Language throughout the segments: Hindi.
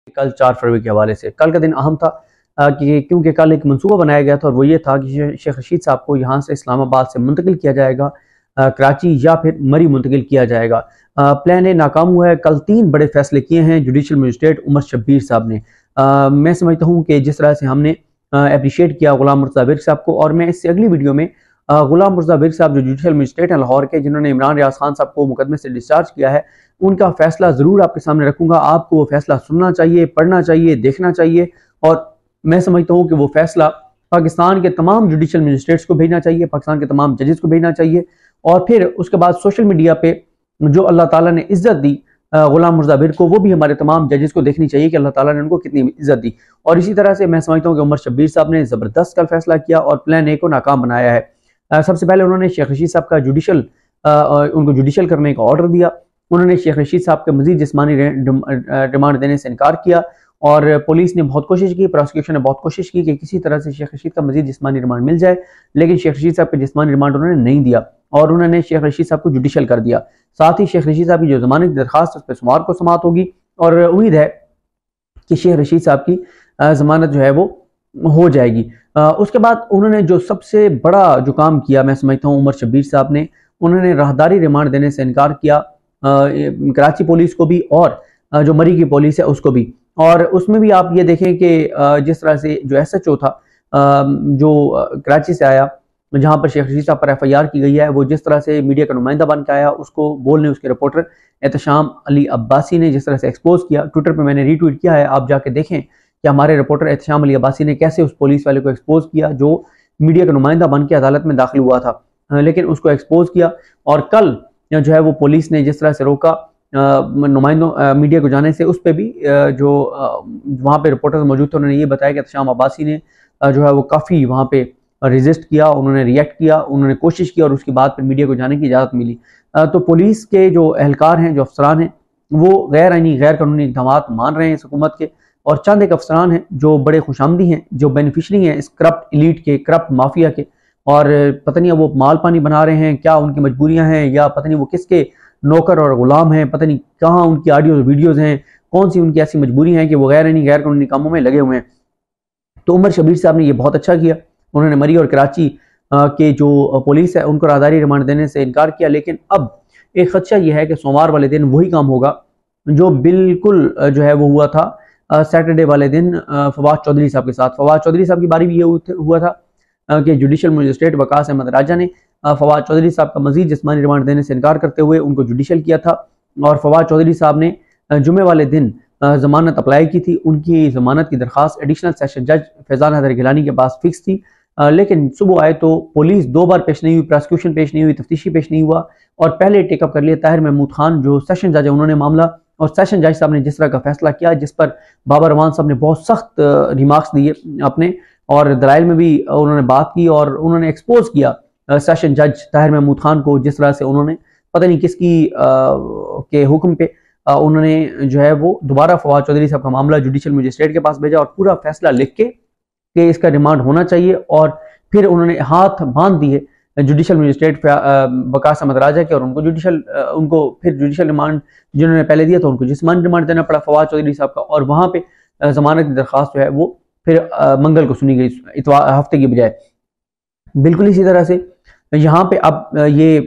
कल 4 फरवरी के हवाले से कल का दिन अहम था कि क्योंकि कल एक मंसूबा बनाया गया था और वो ये था कि शेख रशीद साहब को यहाँ से इस्लामाबाद से मुंतकिल किया जाएगा कराची या फिर मरी मुंतकिल किया जाएगा। प्लान ए नाकाम हुआ है। कल 3 बड़े फैसले किए हैं जुडिशल मजिस्ट्रेट उमर शब्बीर साहब ने। मैं समझता हूँ कि जिस तरह से हमने अप्रिशिएट किया गुलाम मुर्तज़ा विर्क साहब को, और मैं इससे अगली वीडियो में गुलाम मुर्तज़ा विर्क साहब जो जुडिशल मजिस्ट्रेट हैं लाहौर के, जिन्होंने इमरान रियाज खान साहब को मुकदमे से डिस्चार्ज किया है, उनका फैसला ज़रूर आपके सामने रखूंगा। आपको वो फैसला सुनना चाहिए, पढ़ना चाहिए, देखना चाहिए, और मैं समझता हूँ कि वो फैसला पाकिस्तान के तमाम जुडिशल मजिस्ट्रेट्स को भेजना चाहिए, पाकिस्तान के तमाम जजेस को भेजना चाहिए, और फिर उसके बाद सोशल मीडिया पे जो अल्लाह ताला ने इज्जत दी गुलाम मुर्तज़ा विर्क को, वो भी हमारे तमाम जजेस को देखनी चाहिए कि अल्लाह ताला ने उनको कितनी इज्जत दी। और इसी तरह से मैं समझता हूँ कि उमर शब्बीर साहब ने ज़बरदस्त कल फैसला किया और प्लान ए को नाकाम बनाया है। सबसे पहले उन्होंने शेख रशीद साहब का उनको जुडिशल करने का ऑर्डर दिया। उन्होंने शेख रशीद साहब के मजीद जिस्मानी रिमांड देने से इनकार किया, और पुलिस ने बहुत कोशिश की, प्रोसिक्यूशन ने बहुत कोशिश की कि किसी तरह से शेख रशीद का मजीद जिस्मानी रिमांड मिल जाए, लेकिन शेख रशीद साहब के जिस्मानी रिमांड उन्होंने नहीं दिया और उन्होंने शेख रशीद साहब को जुडिशल कर दिया। साथ ही शेख रशीद साहब की जो जमानत की दरखास्त उस पर सोमवार को समाअत होगी, और उम्मीद है कि शेख रशीद साहब की जमानत जो है वो हो जाएगी। उसके बाद उन्होंने जो सबसे बड़ा जो काम किया, मैं समझता हूँ उमर शब्बीर साहब ने, उन्होंने राहदारी रिमांड देने से इनकार किया कराची पुलिस को भी और जो मरी की पुलिस है उसको भी। और उसमें भी आप ये देखें कि जिस तरह से जो SHO था जो कराची से आया, जहां पर शेख रशीद साहब पर FIR की गई है, वो जिस तरह से मीडिया का नुमाइंदा बन के आया, उसको बोलने उसके रिपोर्टर एहतशाम अली अब्बासी ने जिस तरह से एक्सपोज किया, ट्विटर पे मैंने रीट्वीट किया है, आप जाके देखें कि हमारे रिपोर्टर एहतशाम अली अब्बासी ने कैसे उस पुलिस वाले को एक्सपोज किया जो मीडिया का नुमाइंदा बन के अदालत में दाखिल हुआ था, लेकिन उसको एक्सपोज किया। और कल जो है वो पुलिस ने जिस तरह से रोका नुमाइंदों मीडिया को जाने से, उस पर भी जो वहाँ पे रिपोर्टर्स मौजूद थे उन्होंने ये बताया कि एहतशाम अब्बासी ने जो है वो काफ़ी वहाँ पे रेजिस्ट किया, उन्होंने रिएक्ट किया, उन्होंने कोशिश की और उसके बाद फिर मीडिया को जाने की इजाज़त मिली। तो पुलिस के जो एहलकार हैं, जो अफसरान हैं, वो गैर आईनी गैर कानूनी इक़दाम मान रहे हैं इस हुकूमत के, और चंद एक अफसरान हैं जो बड़े खुशामदी हैं, जो बेनिफिशरी हैं इस करप्ट इलीट के, करप्ट माफिया के, और पता नहीं वो माल पानी बना रहे हैं, क्या उनकी मजबूरियां हैं, या पता नहीं वो किसके नौकर और गुलाम हैं, पता नहीं कहाँ उनकी ऑडियो वीडियोज़ हैं, कौन सी उनकी ऐसी मजबूरी हैं कि वो गैर कानूनी कामों में लगे हुए हैं। तो उमर शब्बीर साहब ने ये बहुत अच्छा किया, उन्होंने मरी और कराची के जो पुलिस है उनको राहदारी रिमांड देने से इनकार किया। लेकिन अब एक खदशा यह है कि सोमवार वाले दिन वही काम होगा जो बिल्कुल जो है वो हुआ था सैटरडे वाले दिन फवाद चौधरी साहब के साथ। फवाद चौधरी साहब की बारी भी ये हुआ था कि जुडिशल मजिस्ट्रेट वकास अहमद राजा ने फवाद चौधरी साहब का मजीद जिस्मानी रिमांड देने से इनकार करते हुए उनको जुडिशल किया था, और फवाद चौधरी साहब ने जुमे वाले दिन जमानत अप्लाई की थी। उनकी जमानत की दरखास्त एडिशनल सेशन जज फैजान हैदर गिलानी के पास फिक्स थी, लेकिन सुबह आए तो पुलिस 2 बार पेश नहीं हुई, प्रोसिक्यूशन पेश नहीं हुई, तफ्तीशी पेश नहीं हुआ, और पहले टेकअप कर लिया ताहिर महमूद खान जो सेशन जज है, उन्होंने मामला, और सेशन जज साहब ने जिस तरह का फैसला किया, जिस पर बाबर रमान साहब ने बहुत सख्त रिमार्क्स दिए अपने, और दलाइल में भी उन्होंने बात की, और उन्होंने एक्सपोज किया सेशन जज ताहिर महमूद खान को, जिस तरह से उन्होंने पता नहीं किसकी के हुक्म पे उन्होंने जो है वो दोबारा फवाद चौधरी साहब का मामला जुडिशल मजिस्ट्रेट के पास भेजा और पूरा फैसला लिख के कि इसका रिमांड होना चाहिए, और फिर उन्होंने हाथ बांध दिए जुडिशल मजिस्ट्रेट वकास अहमद राजा के, और उनको फिर जुडिशल रिमांड जिन्होंने पहले दिया तो उनको जिस्मानी रिमांड देना पड़ा फवाद चौधरी साहब का, और वहाँ पे जमानत की दरखास्त जो है वो फिर मंगल को सुनी गई, हफ्ते की बजाय। बिल्कुल इसी तरह से यहाँ पे अब ये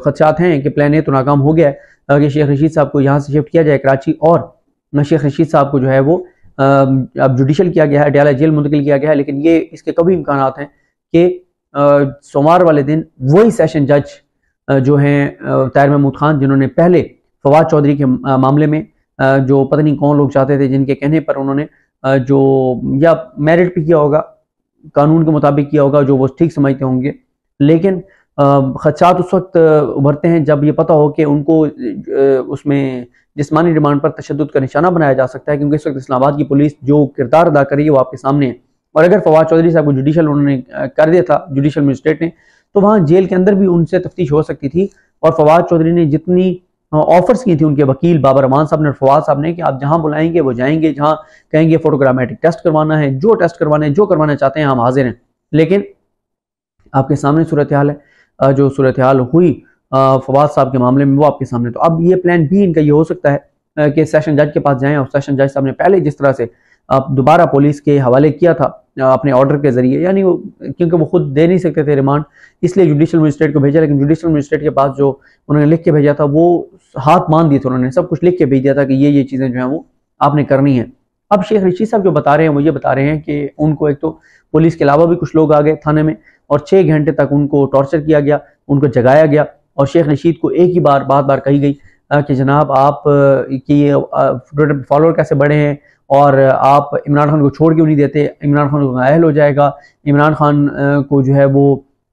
खदशात हैं कि प्लान ए तो नाकाम हो गया है कि शेख रशीद साहब को यहाँ से शिफ्ट किया जाए कराची, और शेख रशीद साहब को जो है वो अब जुडिशल किया गया है, अडयाला जेल मुंतकिल किया गया है। लेकिन ये इसके कभी इम्कानात हैं कि सोमवार वाले दिन वही सेशन जज जो हैं ताहिर महमूद खान, जिन्होंने पहले फवाद चौधरी के मामले में जो पता नहीं कौन लोग चाहते थे, जिनके कहने पर उन्होंने जो या मेरिट पे किया होगा, कानून के मुताबिक किया होगा, जो वो ठीक समझते होंगे, लेकिन खदशात उस वक्त उभरते हैं जब ये पता हो कि उनको उसमें जिस्मानी रिमांड पर तशद्दुद का निशाना बनाया जा सकता है, क्योंकि इस वक्त इस्लामाबाद की पुलिस जो किरदार अदा कर रही है वो आपके सामने है। और अगर फवाद चौधरी साहब को जुडिशल उन्होंने कर दिया था जुडिशल मजिस्ट्रेट ने, तो वहाँ जेल के अंदर भी उनसे तफ्तीश हो सकती थी, और फवाद चौधरी ने जितनी ऑफर्स की थी उनके वकील बाबर रमान साहब ने और फवाद साहब ने कि आप जहाँ बुलाएंगे वो जाएंगे, जहाँ कहेंगे फोटोग्रामेटिक टेस्ट करवाना है, जो टेस्ट करवाना है, जो करवाना चाहते हैं हम हाजिर हैं। लेकिन आपके सामने सूरत हाल है, जो सूरत हाल हुई फवाद साहब के मामले में वो आपके सामने। तो अब ये प्लान भी इनका ये हो सकता है कि सेशन जज के पास जाएं, और सेशन जज साहब ने पहले जिस तरह से दोबारा पुलिस के हवाले किया था अपने ऑर्डर के जरिए, यानी वो क्योंकि वो खुद दे नहीं सकते थे रिमांड, इसलिए जुडिशल मजिस्ट्रेट को भेजा, लेकिन जुडिशल मजिस्ट्रेट के पास जो उन्होंने लिख के भेजा था वो हाथ मान दिए थे, उन्होंने सब कुछ लिख के भेज दिया था कि ये चीज़ें जो हैं वो आपने करनी है। अब शेख रशीद साहब जो बता रहे हैं वो ये बता रहे हैं कि उनको एक तो पुलिस के अलावा भी कुछ लोग आ गए थाने में और 6 घंटे तक उनको टॉर्चर किया गया, उनको जगाया गया, और शेख रशीद को एक ही बार कही गई कि जनाब आप कि ये फॉलोअर कैसे बढ़े हैं और आप इमरान खान को छोड़ क्यों नहीं देते, इमरान खान को नाअहल हो जाएगा, इमरान खान को जो है वो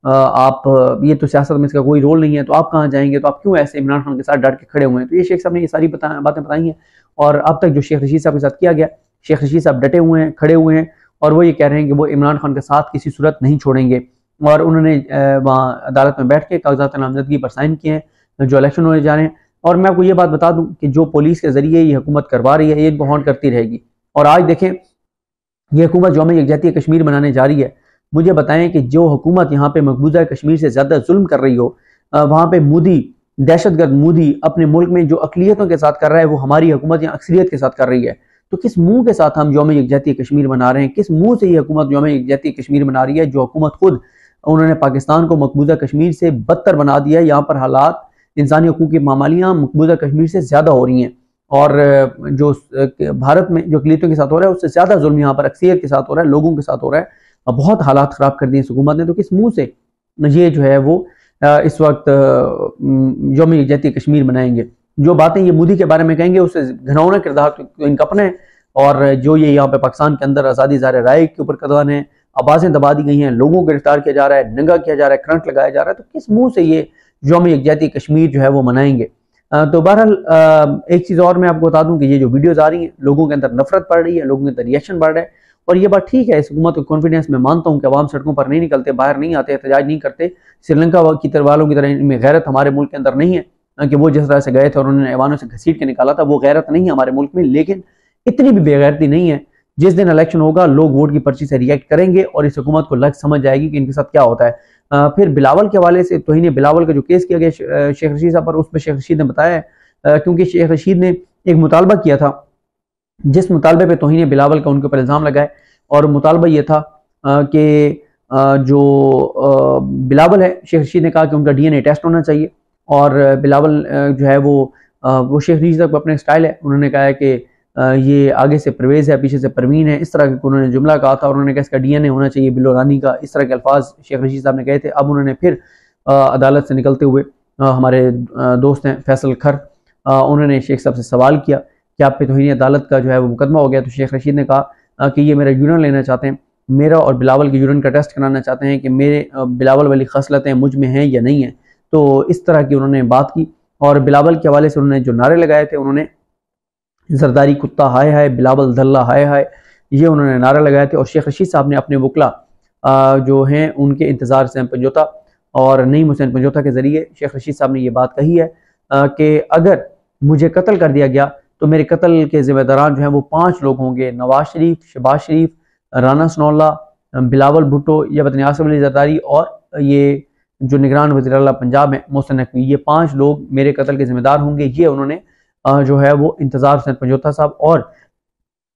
आप ये तो सियासत में इसका कोई रोल नहीं है, तो आप कहाँ जाएंगे, तो आप क्यों ऐसे इमरान खान के साथ डट के खड़े हुए हैं। तो ये शेख साहब ने ये सारी बातें बताई हैं, और अब तक जो शेख रशीद साहब के साथ किया गया, शेख रशीद साहब डटे हुए हैं, खड़े हुए हैं, और वो ये कह रहे हैं कि वो इमरान खान के साथ किसी सूरत नहीं छोड़ेंगे। और उन्होंने वहाँ अदालत में बैठ के कागजात नामजदगी पर साइन किए हैं जो इलेक्शन होने जा रहे हैं। और मैं आपको ये बात बता दूं कि जो पुलिस के जरिए ये हुकूमत करवा रही है ये इनको हॉन्ट करती रहेगी। और आज देखें ये हुकूमत जो हमें यकजहती कश्मीर बनाने जा रही है, मुझे बताएं कि जो हुकूमत यहाँ पे मकबूजा कश्मीर से ज़्यादा जुल्म कर रही हो, वहाँ पे मोदी, दहशतगर्द मोदी अपने मुल्क में जो अकलियतों के साथ कर रहा है वो हमारी हुकूमत या अक्सरियत के साथ कर रही है। तो किस मुंह के साथ हम यौम यकजहती कश्मीर बना रहे हैं, किस मुंह से ये हुकूमत यौम यकजहती कश्मीर बना रही है, जो हुकूमत खुद उन्होंने पाकिस्तान को मकबूजा कश्मीर से बदतर बना दिया है। यहाँ पर हालात इंसानी हकूक़ की मामलियाँ मकबूजा कश्मीर से ज़्यादा हो रही हैं, और जो भारत में जो अकलियतों के साथ हो रहा है उससे ज़्यादा जुल्म यहाँ पर अक्सरियत के साथ हो रहा है, लोगों के साथ हो रहा है। बहुत हालात ख़राब कर दिए इस हुकूमत ने। तो किस मुँह से ये जो है वो इस वक्त यौम यकजहती कश्मीर बनाएंगे। जो बातें ये मोदी के बारे में कहेंगे उससे घिनौना किरदार तो इनका अपना है, और जो ये यहाँ पे पाकिस्तान के अंदर आज़ादी ज़ाहिर राय के ऊपर कदम है, आवाज़ें दबा दी गई हैं, लोगों को गिरफ्तार किया जा रहा है, नंगा किया जा रहा है, करंट लगाया जा रहा है, तो किस मुंह से ये यौम यकजहती कश्मीर जो है वो मनाएंगे। तो बहरहाल एक चीज़ और मैं आपको बता दूं कि ये जो वीडियोज़ आ रही हैं लोगों के अंदर नफरत बढ़ रही है, लोगों के अंदर रिएक्शन बढ़ रहा है, और ये बात ठीक है, इस हुकूमत को कॉन्फिडेंस में मानता हूँ कि अवाम सड़कों पर नहीं निकलते, बाहर नहीं आते, एहतजाज नहीं करते। श्रीलंका की तरह वालों की तरह इनमें गैरत हमारे मुल्क के अंदर नहीं है कि वो जिस तरह से गए थे और उन्होंने ऐवानों से घसीट के निकाला था, वो गैरत नहीं है हमारे मुल्क में। लेकिन इतनी भी बेगैरती नहीं है, जिस दिन इलेक्शन होगा लोग वोट की पर्ची से रिएक्ट करेंगे और इस हुकूमत को लग समझ जाएगी कि इनके साथ क्या होता है। फिर बिलावल के हवाले से तौहीन बिलावल का जो केस किया गया शेख रशीद साहब पर, उस पर शेख रशीद ने बताया क्योंकि शेख रशीद ने एक मुतालबा किया था जिस मुतालबे पे तौहीन बिलावल का उनके ऊपर इल्ज़ाम लगाए, और मुतालबा ये था कि जो बिलावल है, शेख रशीद ने कहा कि उनका DNA टेस्ट होना चाहिए, और बिलावल जो है वो शेख रशीद साहब को अपने स्टाइल है, उन्होंने कहा है कि ये आगे से परवेज़ है पीछे से परवीन है, इस तरह का उन्होंने जुमला कहा था, और उन्होंने कहा इसका DNA होना चाहिए बिलो रानी का, इस तरह के अल्फाज शेख रशीद साहब ने कहे थे। अब उन्होंने फिर अदालत से निकलते हुए हमारे दोस्त हैं फैसल खर, उन्होंने शेख साहब से सवाल किया कि आप पे तौहीन अदालत का जो है वो मुकदमा हो गया। तो शेख रशीद ने कहा कि ये मेरा यूरिन लेना चाहते हैं, मेरा और बिलावल के यूरिन का टेस्ट कराना चाहते हैं कि मेरे बिलावल वाली खसलतें मुझ में हैं या नहीं हैं। तो इस तरह की उन्होंने बात की, और बिलावल के हवाले से उन्होंने जो नारे लगाए थे, उन्होंने जरदारी कुत्ता हाय हाय, बिलावल दल्ला हाय हाय, ये उन्होंने नारे लगाए थे। और शेख रशीद साहब ने अपने वकला जो हैं उनके इंतज़ार हुसैन पंजोता और नईम हुसैन पंजोता के ज़रिए शेख रशीद साहब ने ये बात कही है कि अगर मुझे कत्ल कर दिया गया तो मेरे कत्ल के ज़िम्मेदारान जो हैं वो 5 लोग होंगे, नवाज शरीफ, शहबाज शरीफ, राना सनौल्ला, बिलावल भुट्टो, या वतन आसिफ अली जरदारी, और ये जो निगरान वज़ीर आला पंजाब है मोहसिन नकवी, ये 5 लोग मेरे कत्ल के ज़िम्मेदार होंगे। ये उन्होंने जो है वो इंतज़ार हुसैन पंजोता साहब और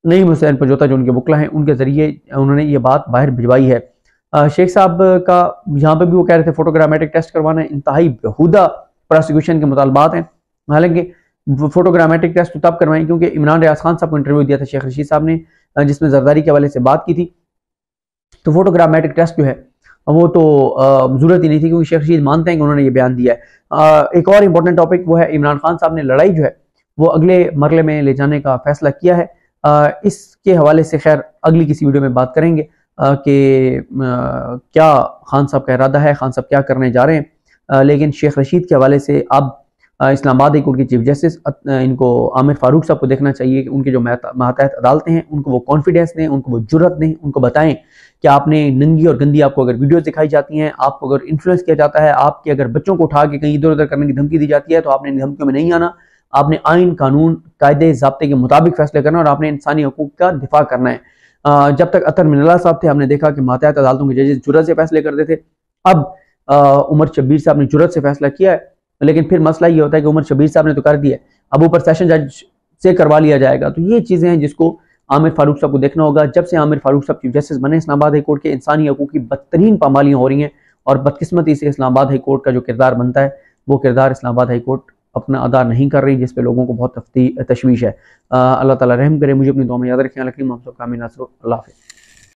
नईम हुसैन पंजोता जो उनके वकला हैं उनके ज़रिए उन्होंने ये बात बाहर भिजवाई है। शेख साहब का यहाँ पर भी वो कह रहे थे फोटोग्रामेटिक टेस्ट करवाना इंतहाई बेहुदा प्रोसिक्यूशन के मुतालबात हैं। हालांकि फोटोग्रामेटिक टेस्ट तो तब करवाएं क्योंकि इमरान रियाज खान साहब को इंटरव्यू दिया था शेख रशीद साहब ने, जिसमें जरदारी के हवाले से बात की थी। तो फोटोग्रामेटिक टेस्ट जो है वो तो जरूरत ही नहीं थी, क्योंकि शेख रशीद मानते हैं कि उन्होंने ये बयान दिया है। एक और इम्पोर्टेंट टॉपिक वो है इमरान खान साहब ने लड़ाई जो है वो अगले मरले में ले जाने का फैसला किया है। इसके हवाले से खैर अगली किसी वीडियो में बात करेंगे कि क्या खान साहब का इरादा है, खान साहब क्या करने जा रहे हैं। लेकिन शेख रशीद के हवाले से अब इस्लामाबाद हाई कोर्ट के चीफ जस्टिस इनको आमिर फारूक साहब को देखना चाहिए कि उनके जो मातहत अदालतें हैं उनको वो कॉन्फिडेंस दें, उनको वो जुर्रत दें, उनको बताएं कि आपने नंगी और गंदी आपको अगर वीडियोस दिखाई जाती हैं, आपको अगर इन्फ्लुएंस किया जाता है, आपके अगर बच्चों को उठा के कहीं इधर उधर करने की धमकी दी जाती है, तो आपने इन धमकियों में नहीं आना। आपने आइन कानून कायदे ज़ाब्ते के मुताबिक फैसले करना और आपने इंसानी हकूक़ का दिफा करना है। जब तक अतर मिनल्ला साहब थे हमने देखा कि मातहत अदालतों के जजेस जुर्रत से फैसले करते थे। अब उमर शब्बीर साहब ने जुर्रत से फैसला किया है, लेकिन फिर मसला ये होता है कि उमर शब्बीर साहब ने तो कर दिया, अब ऊपर सेशन जज से करवा लिया जाएगा। तो ये चीज़ें हैं जिसको आमिर फारूक साहब को देखना होगा। जब से आमिर फारूक साहब चीफ जस्टिस बने इस्लामाबाद हाई कोर्ट के, इंसानी हकूक़ की बदतरीन पामालियाँ हो रही हैं और बदकिस्मती से इस्लामाबाद हाई कोर्ट का जो किरदार बनता है वो किरदार इस्लामाबाद हाई कोर्ट अपना अदा नहीं कर रही, जिस पे लोगों को बहुत तशवीश है। अल्लाह ताला रहम करे, मुझे अपनी दुआ में याद रखें। अल्लाह हाफ़िज़।